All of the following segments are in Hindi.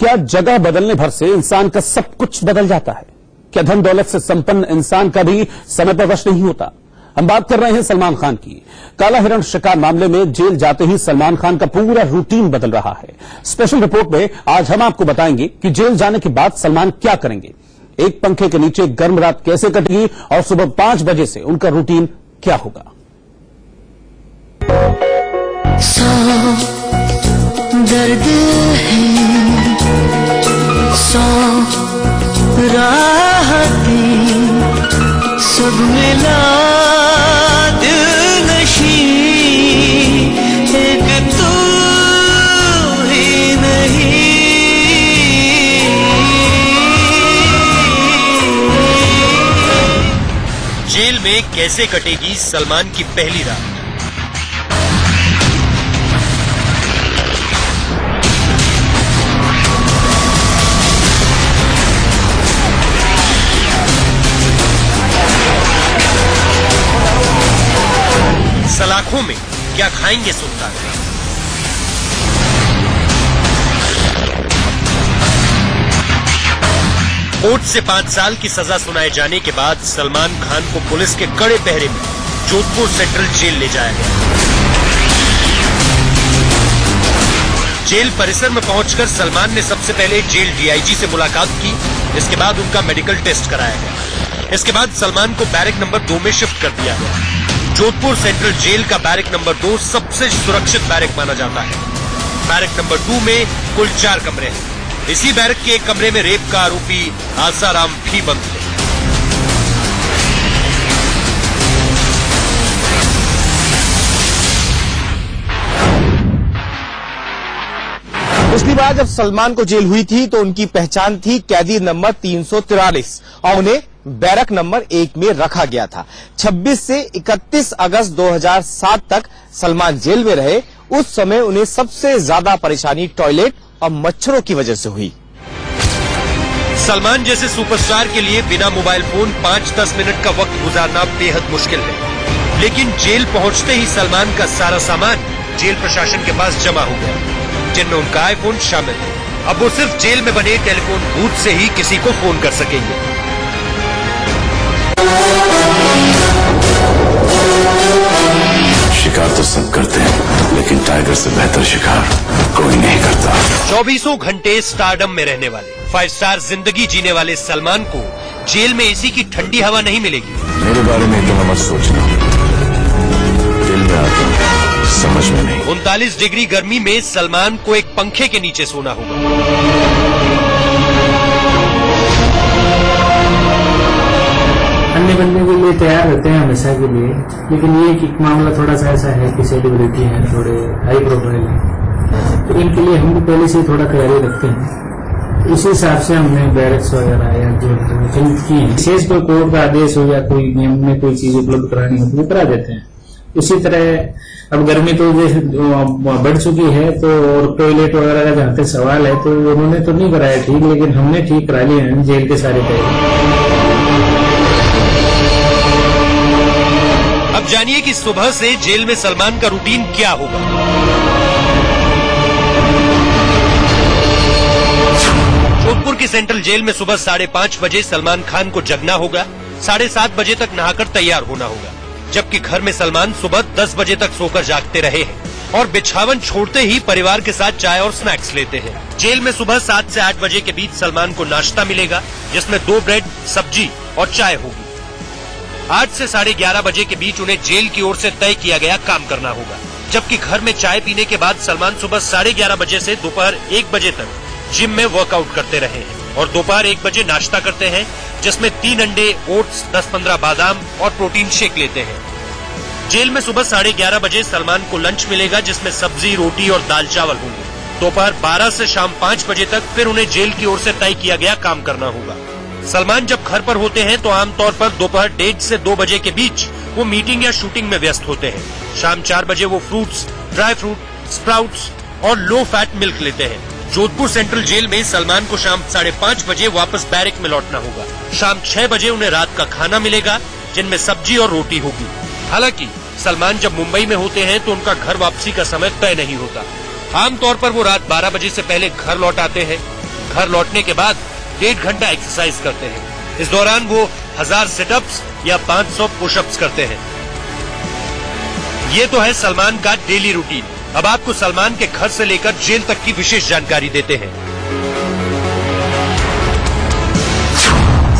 क्या जगह बदलने भर से इंसान का सब कुछ बदल जाता है? क्या धन दौलत से संपन्न इंसान का भी समय पर वश नहीं होता? हम बात कर रहे हैं सलमान खान की। काला हिरण शिकार मामले में जेल जाते ही सलमान खान का पूरा रूटीन बदल रहा है। स्पेशल रिपोर्ट में आज हम आपको बताएंगे कि जेल जाने के बाद सलमान क्या करेंगे, एक पंखे के नीचे गर्म रात कैसे कटेगी और सुबह 5 बजे से उनका रूटीन क्या होगा। दर्द है सौ राहतें सब मिला दिल नशी एक तू ही नहीं। जेल में कैसे कटेगी सलमान की पहली रात? सलाखों में क्या खाएंगे सुल्तान? कोर्ट से 5 साल की सजा सुनाए जाने के बाद सलमान खान को पुलिस के कड़े पहरे में जोधपुर सेंट्रल जेल ले जाया गया। जेल परिसर में पहुंचकर सलमान ने सबसे पहले जेल डीआईजी से मुलाकात की। इसके बाद उनका मेडिकल टेस्ट कराया गया। इसके बाद सलमान को बैरक नंबर 2 में शिफ्ट कर दिया गया। जोधपुर सेंट्रल जेल का बैरक नंबर 2 सबसे सुरक्षित बैरक माना जाता है। बैरक नंबर 2 में कुल 4 कमरे हैं। इसी बैरक के एक कमरे में रेप का आरोपी आसाराम भी बंद थे। पिछली बार जब सलमान को जेल हुई थी तो उनकी पहचान थी कैदी नंबर 343 और उन्हें बैरक नंबर 1 में रखा गया था। 26 से 31 अगस्त 2007 तक सलमान जेल में रहे। उस समय उन्हें सबसे ज्यादा परेशानी टॉयलेट और मच्छरों की वजह से हुई। सलमान जैसे सुपरस्टार के लिए बिना मोबाइल फोन 5-10 मिनट का वक्त गुजारना बेहद मुश्किल है, लेकिन जेल पहुंचते ही सलमान का सारा सामान जेल प्रशासन के पास जमा हो गया, जिनमें उनका आईफोन शामिल है। अब वो सिर्फ जेल में बने टेलीफोन बूथ से ही किसी को फोन कर सकेंगे। शिकार तो सब करते हैं, लेकिन टाइगर से बेहतर शिकार कोई नहीं करता। 24 घंटे स्टारडम में रहने वाले 5 स्टार जिंदगी जीने वाले सलमान को जेल में एसी की ठंडी हवा नहीं मिलेगी। मेरे बारे में इतना मत सोचना, दिल में आता समझ में नहीं। 39 डिग्री गर्मी में सलमान को एक पंखे के नीचे सोना होगा। अन्य बनने के लिए तैयार रहते हैं हमेशा के लिए, लेकिन ये कि मामला थोड़ा सा ऐसा है कि सेलिब्रिटी है, थोड़े हाई प्रोफाइल है, तो इनके लिए हम पहले से थोड़ा तैयारी रखते हैं। इसी हिसाब से हमने बैरक्स वगैरह या जो खरीद की है। विशेष कोई कोर्ट का आदेश हो या कोई नियम में कोई चीज उपलब्ध करानी हो तो करा देते हैं। इसी तरह अब गर्मी तो बढ़ चुकी है, तो और टॉयलेट वगैरह का जहाँ तक सवाल है तो उन्होंने तो नहीं कराया ठीक, लेकिन हमने ठीक करा लिए हैं जेल के सारे टॉयलेट। अब जानिए कि सुबह से जेल में सलमान का रूटीन क्या होगा। जोधपुर की सेंट्रल जेल में सुबह 5:30 बजे सलमान खान को जगना होगा। 7:30 बजे तक नहाकर तैयार होना होगा, जबकि घर में सलमान सुबह 10 बजे तक सोकर जागते रहे हैं और बिछावन छोड़ते ही परिवार के साथ चाय और स्नैक्स लेते हैं। जेल में सुबह 7 से 8 बजे के बीच सलमान को नाश्ता मिलेगा, जिसमें 2 ब्रेड, सब्जी और चाय होगी। 8 से 11:30 बजे के बीच उन्हें जेल की ओर से तय किया गया काम करना होगा, जबकि घर में चाय पीने के बाद सलमान सुबह 11:30 बजे से दोपहर 1 बजे तक जिम में वर्कआउट करते रहे हैं और दोपहर 1 बजे नाश्ता करते हैं, जिसमें 3 अंडे, ओट्स, 10-15 बादाम और प्रोटीन शेक लेते हैं। जेल में सुबह 11:30 बजे सलमान को लंच मिलेगा, जिसमें सब्जी, रोटी और दाल चावल होंगे। दोपहर 12 से शाम 5 बजे तक फिर उन्हें जेल की ओर से तय किया गया काम करना होगा। सलमान जब घर पर होते हैं तो आमतौर पर दोपहर 1:30 से 2 बजे के बीच वो मीटिंग या शूटिंग में व्यस्त होते हैं। शाम 4 बजे वो फ्रूट्स, ड्राई फ्रूट, स्प्राउट्स और लो फैट मिल्क लेते हैं। जोधपुर सेंट्रल जेल में सलमान को शाम 5:30 बजे वापस बैरक में लौटना होगा। शाम 6 बजे उन्हें रात का खाना मिलेगा, जिनमें सब्जी और रोटी होगी। हालांकि सलमान जब मुंबई में होते हैं तो उनका घर वापसी का समय तय नहीं होता। आमतौर पर वो रात 12 बजे से पहले घर लौट आते हैं। घर लौटने के बाद 1.5 घंटा एक्सरसाइज करते हैं। इस दौरान वो 1000 सिटअप्स या 500 पुशअप्स करते हैं। ये तो है सलमान का डेली रूटीन। अब आपको सलमान के घर से लेकर जेल तक की विशेष जानकारी देते हैं।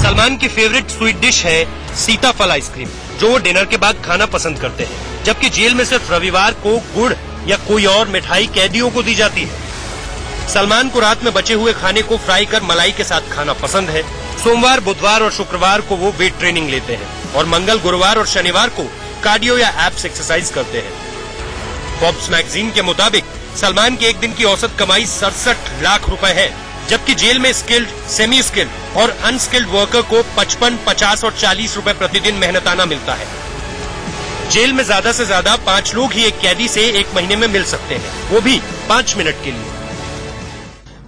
सलमान की फेवरेट स्वीट डिश है सीताफल आइसक्रीम, जो वो डिनर के बाद खाना पसंद करते हैं। जबकि जेल में सिर्फ रविवार को गुड़ या कोई और मिठाई कैदियों को दी जाती है। सलमान को रात में बचे हुए खाने को फ्राई कर मलाई के साथ खाना पसंद है। सोमवार, बुधवार और शुक्रवार को वो वेट ट्रेनिंग लेते हैं और मंगल, गुरुवार और शनिवार को कार्डियो या एब्स एक्सरसाइज करते हैं। फोर्ब्स मैगजीन के मुताबिक सलमान की एक दिन की औसत कमाई 67 लाख रुपए है, जबकि जेल में स्किल्ड, सेमी स्किल्ड और अनस्किल्ड वर्कर को 55, 50 और 40 रुपए प्रतिदिन मेहनताना मिलता है। जेल में ज्यादा से ज्यादा 5 लोग ही एक कैदी से 1 महीने में मिल सकते हैं, वो भी 5 मिनट के लिए।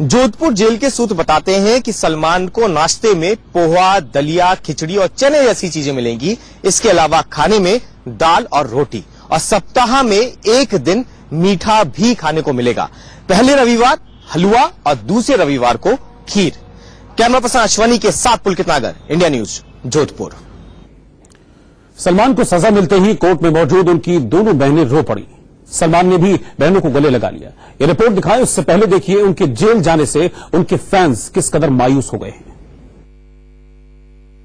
जोधपुर जेल के सूत्र बताते हैं कि सलमान को नाश्ते में पोहा, दलिया, खिचड़ी और चने जैसी चीजें मिलेंगी। इसके अलावा खाने में दाल और रोटी, और सप्ताह में 1 दिन मीठा भी खाने को मिलेगा। पहले रविवार हलवा और दूसरे रविवार को खीर। कैमरा पर्सन अश्वनी के साथ पुलकित नागर, इंडिया न्यूज, जोधपुर। सलमान को सजा मिलते ही कोर्ट में मौजूद उनकी दोनों बहनें रो पड़ी। सलमान ने भी बहनों को गले लगा लिया। ये रिपोर्ट दिखाएं, उससे पहले देखिए उनके जेल जाने से उनके फैंस किस कदर मायूस हो गए हैं।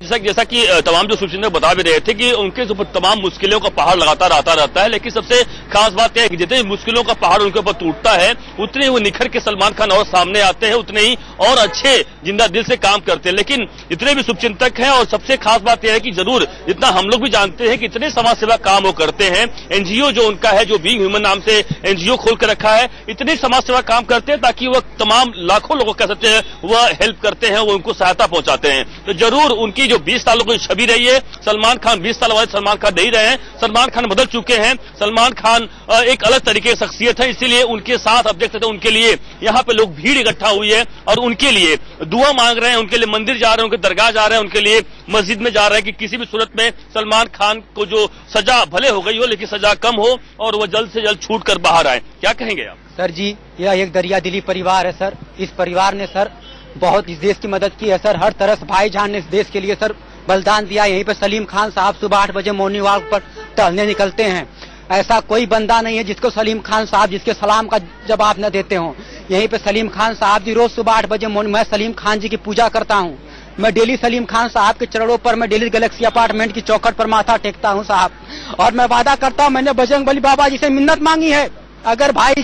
जैसा कि तमाम जो सूचना बता भी रहे थे कि उनके ऊपर तमाम मुश्किलों का पहाड़ लगातार आता रहता है, लेकिन सबसे खास बात यह है कि जितने मुश्किलों का पहाड़ उनके ऊपर टूटता है, उतने ही वो निखर के सलमान खान और सामने आते हैं, उतने ही और अच्छे जिंदा दिल से काम करते हैं। लेकिन इतने भी शुभचिंतक हैं, और सबसे खास बात यह है कि जरूर जितना हम लोग भी जानते हैं कि इतने समाज सेवा काम वो करते हैं। एनजीओ जो उनका है, जो बीइंग ह्यूमन नाम से एनजीओ खोल कर रखा है, इतने समाज सेवा काम करते हैं ताकि वह तमाम लाखों लोगों कह सकते हैं वह हेल्प करते हैं, वो उनको सहायता पहुंचाते हैं। तो जरूर उनकी जो 20 सालों की छवि रही है, सलमान खान 20 साल वाले सलमान खान नहीं रहे हैं। सलमान खान बदल चुके हैं। सलमान खान एक अलग तरीके की शख्सियत है, इसीलिए उनके साथ अब देख सकते हैं उनके लिए यहाँ पे लोग भीड़ इकट्ठा हुई है और उनके लिए दुआ मांग रहे हैं, उनके लिए मंदिर जा रहे हैं, उनके दरगाह जा रहे हैं, उनके लिए मस्जिद में जा रहे हैं कि किसी भी सूरत में सलमान खान को जो सजा भले हो गई हो, लेकिन सजा कम हो और वह जल्द से जल्द छूट कर बाहर आए। क्या कहेंगे आप? सर जी, यह एक दरिया दिली परिवार है सर। इस परिवार ने सर बहुत इस देश की मदद की है सर। हर तरह से भाईजान ने इस देश के लिए सर बलिदान दिया। यहीं पे सलीम खान साहब सुबह 8 बजे मॉर्निंग वॉक पर टहलने निकलते हैं। ऐसा कोई बंदा नहीं है जिसको सलीम खान साहब जिसके सलाम का जवाब न देते हो। यहीं पे सलीम खान साहब जी रोज सुबह 8 बजे मॉर्निंग, मैं सलीम खान जी की पूजा करता हूँ। मैं डेली सलीम खान साहब के चरणों पर, मैं डेली गैलेक्सी अपार्टमेंट की चौखट पर माथा टेकता हूँ साहब, और मैं वादा करता हूँ, मैंने बजरंगबली बाबा जी से मिन्नत मांगी है, अगर भाई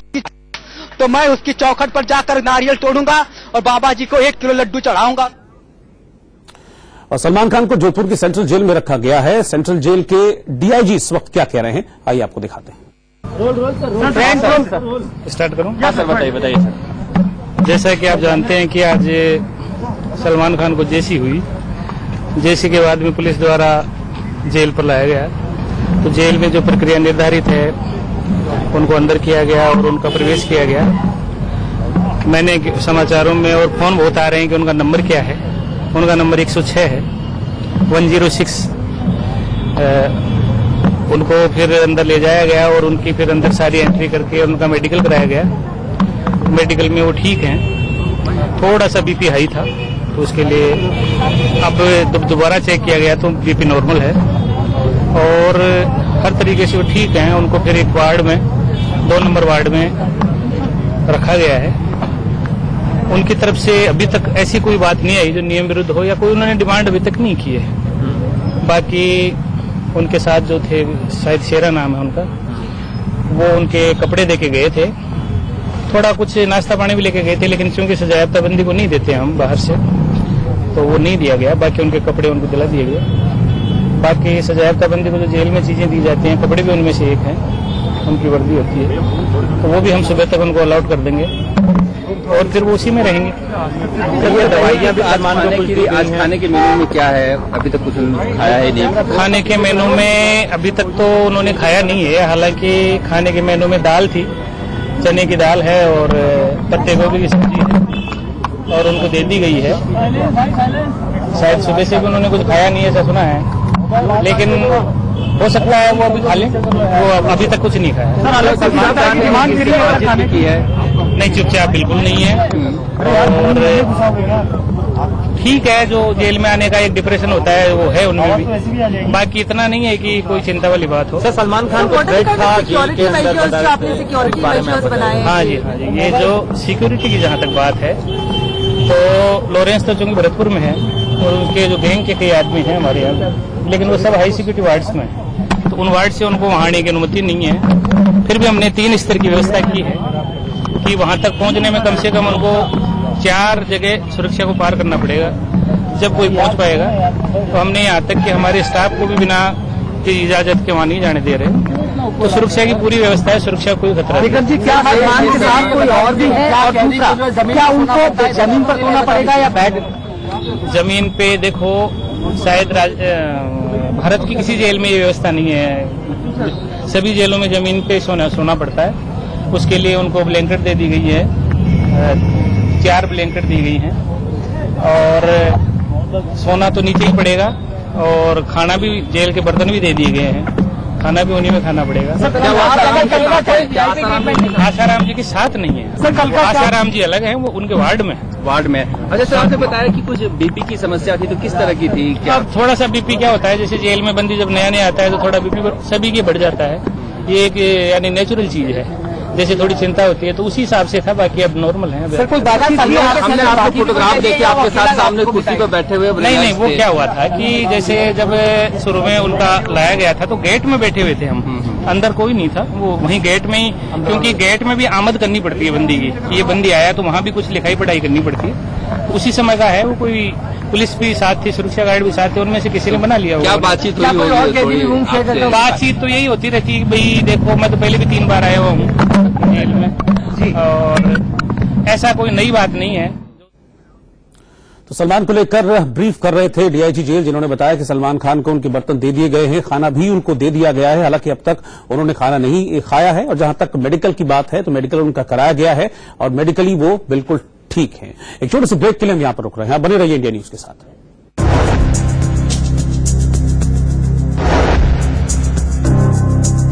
तो मैं उसकी चौखट पर जाकर नारियल तोड़ूंगा और बाबा जी को 1 किलो लड्डू चढ़ाऊंगा। और सलमान खान को जोधपुर की सेंट्रल जेल में रखा गया है। सेंट्रल जेल के डीआईजी इस वक्त क्या कह रहे हैं, आइए आपको दिखाते हैं। स्टार्ट करूं? हाँ सर, बताइए सर। जैसा कि आप जानते हैं कि आज सलमान खान को जेसी हुई। जेसी के बाद में पुलिस द्वारा जेल पर लाया गया। तो जेल में जो प्रक्रिया निर्धारित है उनको अंदर किया गया और उनका प्रवेश किया गया। मैंने समाचारों में और फोन बहुत आ रहे हैं कि उनका नंबर क्या है। उनका नंबर 106 है, 106। उनको फिर अंदर ले जाया गया और उनकी फिर अंदर सारी एंट्री करके उनका मेडिकल कराया गया। मेडिकल में वो ठीक हैं। थोड़ा सा बीपी हाई था, तो उसके लिए अब दोबारा चेक किया गया तो बीपी नॉर्मल है और हर तरीके से वो ठीक हैं। उनको फिर एक वार्ड में, 2 नंबर वार्ड में रखा गया है। उनकी तरफ से अभी तक ऐसी कोई बात नहीं आई जो नियम विरुद्ध हो, या कोई उन्होंने डिमांड अभी तक नहीं की है। बाकी उनके साथ जो थे, शायद शेरा नाम है उनका, वो उनके कपड़े देके गए थे, थोड़ा कुछ नाश्ता पानी भी लेके गए थे, लेकिन चूंकि सजायाफ्ता बंदी को नहीं देते हम बाहर से, तो वो नहीं दिया गया। बाकी उनके कपड़े उनको दिला दिए गए। बाकी सजायाफ्ता बंदी को जो जेल में चीजें दी जाती हैं, कपड़े भी उनमें से एक हैं, उनकी वर्दी होती है, तो वो भी हम सुबह तक उनको अलाउट कर देंगे और फिर वो उसी में रहेंगे। दवाइयाँ भी सलमान को कुछ आज खाने के मेनू में क्या है, अभी तक कुछ खाया है नहीं? खाने के मेनू में अभी तक तो उन्होंने खाया नहीं है। हालांकि खाने के मेनू में दाल थी, चने की दाल है और पत्ते गोभी की सब्जी है और उनको दे दी गई है। शायद सुबह से भी उन्होंने कुछ खाया नहीं है, ऐसा सुना है, लेकिन हो सकता है वो अभी खा लें। वो अभी तक कुछ नहीं खाया। सलमान खान की डिमांड की है नहीं, चुपचाप बिल्कुल नहीं है। और ठीक है, जो जेल में आने का एक डिप्रेशन होता है वो है उनमें भी, बाकी इतना नहीं है कि कोई चिंता वाली बात हो। सर, सलमान खान को थ्रेट था जेल के अंदर हाँ जी, हाँ जी, ये जो सिक्योरिटी की जहाँ तक बात है, तो लॉरेंस तो चूंकि भरतपुर में है और उनके जो गैंग के कई आदमी हैं हमारे यहाँ, लेकिन वो सब हाई सिक्योरिटी वार्ड्स में है, तो उन वार्ड से उनको वहाँ आने की अनुमति नहीं है। फिर भी हमने 3 स्तर की व्यवस्था की है कि वहाँ तक पहुँचने में कम से कम उनको 4 जगह सुरक्षा को पार करना पड़ेगा, जब कोई पहुँच पाएगा। तो हमने यहाँ तक कि हमारे स्टाफ को भी बिना इजाजत के वहाँ नहीं जाने दे रहे। तो सुरक्षा की पूरी व्यवस्था है, सुरक्षा कोई खतरा नहीं। जी, क्या सलमान के साथ कोई और भी है? और दूसरा, क्या उनको जमीन पर सोना पड़ेगा या बेड? जमीन पे देखो, शायद भारत की किसी जेल में ये व्यवस्था नहीं है। सभी जेलों में जमीन पे सोना पड़ता है। उसके लिए उनको ब्लैंकेट दे दी गई है, 4 ब्लैंकेट दी गई हैं, और सोना तो नीचे ही पड़ेगा, और खाना भी, जेल के बर्तन भी दे दिए गए हैं, खाना भी उन्हीं में खाना पड़ेगा। आसाराम जी के साथ नहीं है, आसाराम जी अलग है, वो उनके वार्ड में अच्छा सर, आपने बताया कि कुछ बीपी की समस्या थी, तो किस तरह की थी? क्या अब थोड़ा सा बीपी क्या होता है, जैसे जेल में बंदी जब नया आता है तो थोड़ा बीपी सभी के बढ़ जाता है, ये एक यानी नेचुरल चीज है। जैसे थोड़ी चिंता होती है तो उसी हिसाब से था, बाकी अब नॉर्मल है। सर, कोई बातचीत हमने आपको फोटोग्राफ देखे आपके साथ सामने कुर्सी पर बैठे हुए? नहीं, वो क्या हुआ था कि जैसे जब शुरू में उनका लाया गया था तो गेट में बैठे हुए थे हम, अंदर कोई नहीं था, वो वहीं गेट में ही, क्योंकि गेट में भी आमद करनी पड़ती है बंदी की, ये बंदी आया तो वहाँ भी कुछ लिखाई पढ़ाई करनी पड़ती है। उसी समय का है, वो कोई पुलिस भी साथ थी, सुरक्षा गार्ड भी साथ थे, उनमें से किसी ने बना लिया। क्या बातचीत हुई? बातचीत तो यही होती रहती है, भाई देखो मैं तो पहले भी 3 बार आया हुआ हूँ जेल में, और ऐसा कोई नई बात नहीं है। तो सलमान को लेकर ब्रीफ कर रहे थे डीआईजी जेल, जिन्होंने बताया कि सलमान खान को उनके बर्तन दे दिए गए हैं, खाना भी उनको दे दिया गया है। हालांकि अब तक उन्होंने खाना नहीं खाया है, और जहां तक मेडिकल की बात है तो मेडिकल उनका कराया गया है और मेडिकली वो बिल्कुल ठीक है। एक छोटे से ब्रेक के लिए हम यहां पर रुक रहे हैं। बने रहिए इंडिया न्यूज के साथ।